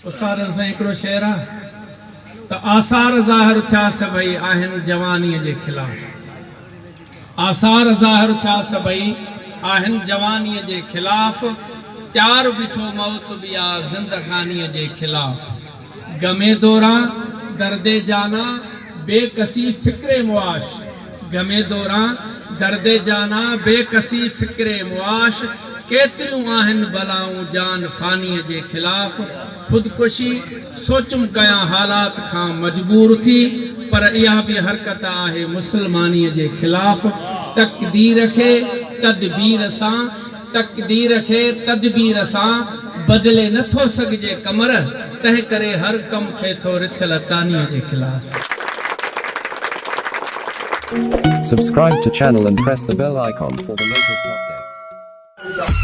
उस्तादनि सां हिकिड़ो शेर आहे त आसार ज़ाहिर थिया सभई आहिनि जवानीअ जे ख़िलाफ़। आसार ज़ाहिर थिया सभई आहिनि जवानीअ जे ख़िलाफ़। त्यार बीठो मौत बि आहे ज़िंदगानीअ जे ख़िलाफ़। गमे दौरां दर्दे जाना बेकसी फ़िक्रे मुआश। गमे दौरां दर्दे जाना बेकसी फ़िक्रे मुआश। केतिरियूं आहिनि बलाऊं जान फ़ानीअ जे ख़िलाफ़। ख़ुदकुशी सोचुम कयां हालात खां मजबूर थी, पर इहा बि हरकत आहे मुसलमानीअ जे ख़िलाफ़। तक़दीर खे तदबीर सां बदिले नथो सघिजे कमर, तंहिं करे हर कम थिए थो रिथियल तानीअ जे ख़िलाफ़। Subscribe to channel and press the bell icon for the latest updates.